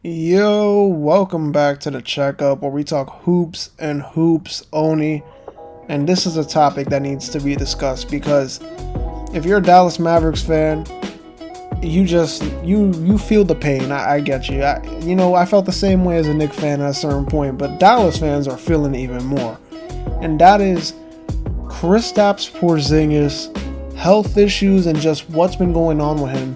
Yo, welcome back to the checkup where we talk hoops and hoops only. And this is a topic that needs to be discussed because if you're a Dallas Mavericks fan, you feel the pain. I get you. I felt the same way as a Knicks fan at a certain point, but Dallas fans are feeling it even more. And that is Kristaps Porzingis, health issues, and just what's been going on with him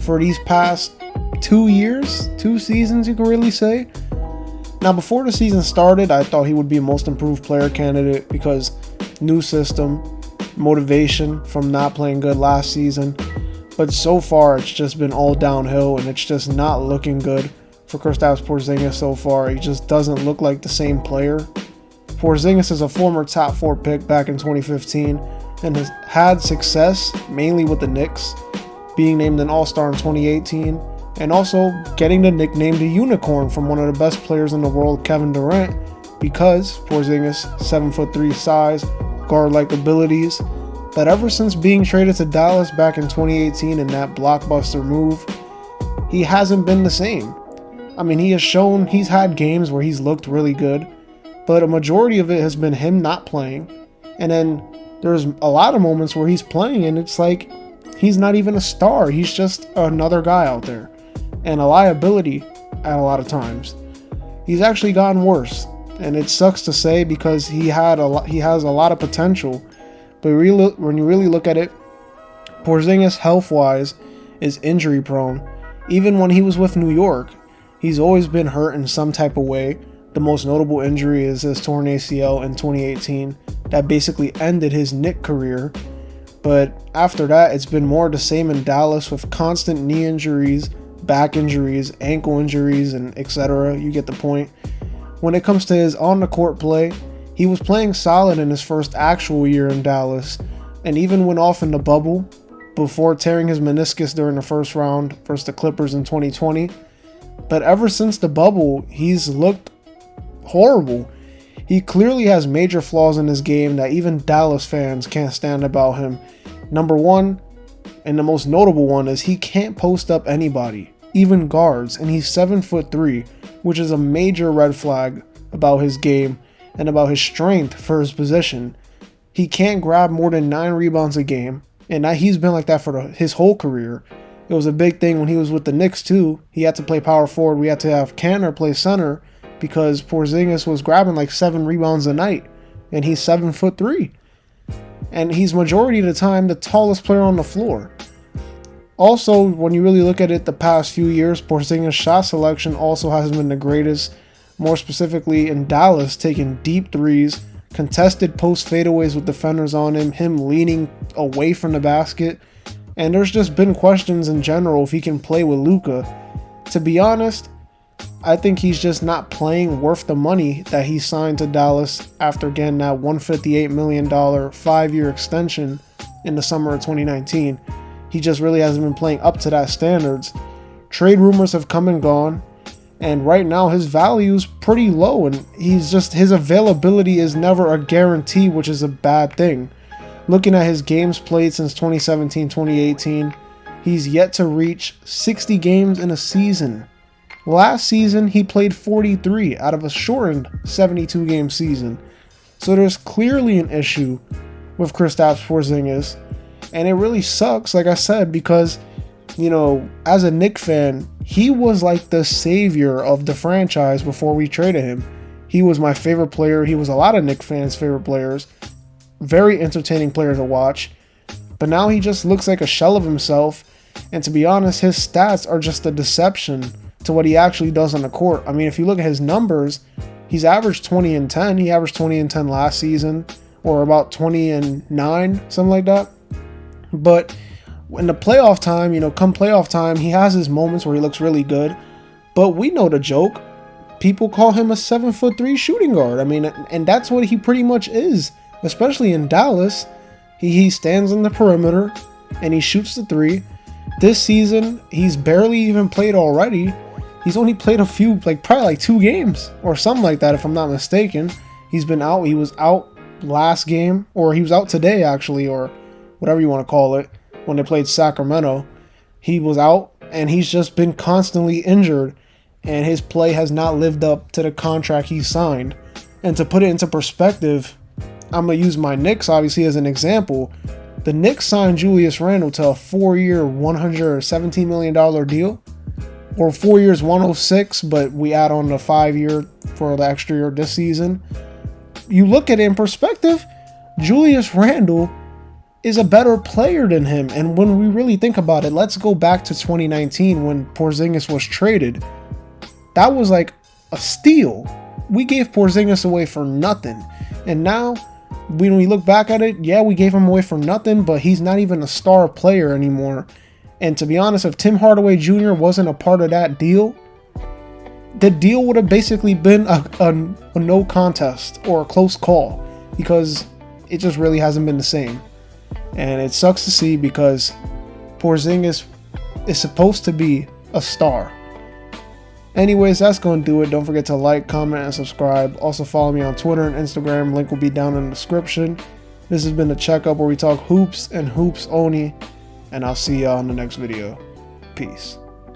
for these past 2 years, 2 seasons, you can really say. Now, before the season started, I thought he would be a most improved player candidate because new system, motivation from not playing good last season. But so far, it's just been all downhill, and it's just not looking good for Kristaps Porzingis so far. He just doesn't look like the same player. Porzingis is a former top 4 pick back in 2015 and has had success mainly with the Knicks, being named an All-Star in 2018, and also getting the nickname the Unicorn from one of the best players in the world, Kevin Durant, because Porzingis' 7'3" size, guard-like abilities. But ever since being traded to Dallas back in 2018 in that blockbuster move, he hasn't been the same. I mean, he's had games where he's looked really good, but a majority of it has been him not playing. And then there's a lot of moments where he's playing and it's like he's not even a star. He's just another guy out there and a liability at a lot of times. He's actually gotten worse, and it sucks to say because he has a lot of potential. But when you really look at it, Porzingis health-wise is injury prone. Even when he was with New York, he's always been hurt in some type of way. The most notable injury is his torn ACL in 2018 that basically ended his Knicks career. But after that, it's been more the same in Dallas with constant knee injuries, back injuries, ankle injuries, and etc. You get the point. When it comes to his on-the-court play, he was playing solid in his first actual year in Dallas, and even went off in the bubble before tearing his meniscus during the first round versus the Clippers in 2020. But ever since the bubble, he's looked horrible. He clearly has major flaws in his game that even Dallas fans can't stand about him. Number one, and the most notable one, is he can't post up anybody, even guards, and he's 7'3", which is a major red flag about his game and about his strength for his position. He can't grab more than 9 rebounds a game, and he's been like that for his whole career. It was a big thing when he was with the Knicks too. He had to play power forward. We had to have Kanter play center because Porzingis was grabbing like 7 rebounds a night, and he's 7'3". And he's majority of the time the tallest player on the floor. Also, when you really look at it the past few years, Porzingis' shot selection also hasn't been the greatest. More specifically in Dallas, taking deep threes, contested post fadeaways with defenders on him leaning away from the basket. And there's just been questions in general if he can play with Luka. To be honest, I think he's just not playing worth the money that he signed to Dallas after getting that $158 million 5-year extension in the summer of 2019. He just really hasn't been playing up to that standards. Trade rumors have come and gone, and right now his value is pretty low, and his availability is never a guarantee, which is a bad thing. Looking at his games played since 2017-2018, he's yet to reach 60 games in a season. Last season, he played 43 out of a shortened 72-game season. So there's clearly an issue with Kristaps Porzingis. And it really sucks, like I said, because, as a Knicks fan, he was like the savior of the franchise before we traded him. He was my favorite player. He was a lot of Knicks fans' favorite players. Very entertaining player to watch. But now he just looks like a shell of himself. And to be honest, his stats are just a deception to what he actually does on the court. I mean, if you look at his numbers, he's averaged 20 and 10. He averaged 20 and 10 last season, or about 20 and 9, something like that. But in the playoff time, come playoff time, he has his moments where he looks really good. But we know the joke. People call him a 7'3" shooting guard. I mean, and that's what he pretty much is, especially in Dallas. He stands on the perimeter and he shoots the 3. This season, he's barely even played already. He's only played a few, probably 2 games or something like that, if I'm not mistaken. He's been out. He was out last game, or he was out today, actually, or whatever you want to call it, when they played Sacramento. He was out, and he's just been constantly injured. and his play has not lived up to the contract he signed. And to put it into perspective, I'm going to use my Knicks obviously as an example. The Knicks signed Julius Randle to a 4-year, $117 million deal, or 4 years, 106, but we add on the 5-year for the extra year this season. You look at it in perspective, Julius Randle is a better player than him. And when we really think about it, let's go back to 2019 when Porzingis was traded. That was like a steal. We gave Porzingis away for nothing. And now, when we look back at it, yeah, we gave him away for nothing, but he's not even a star player anymore. And to be honest, if Tim Hardaway Jr. wasn't a part of that deal, the deal would have basically been a no contest or a close call, because it just really hasn't been the same. And it sucks to see, because Porzingis is supposed to be a star. Anyways, that's going to do it. Don't forget to like, comment, and subscribe. Also follow me on Twitter and Instagram. Link will be down in the description. This has been the Checkup, where we talk hoops and hoops only. And I'll see y'all in the next video. Peace.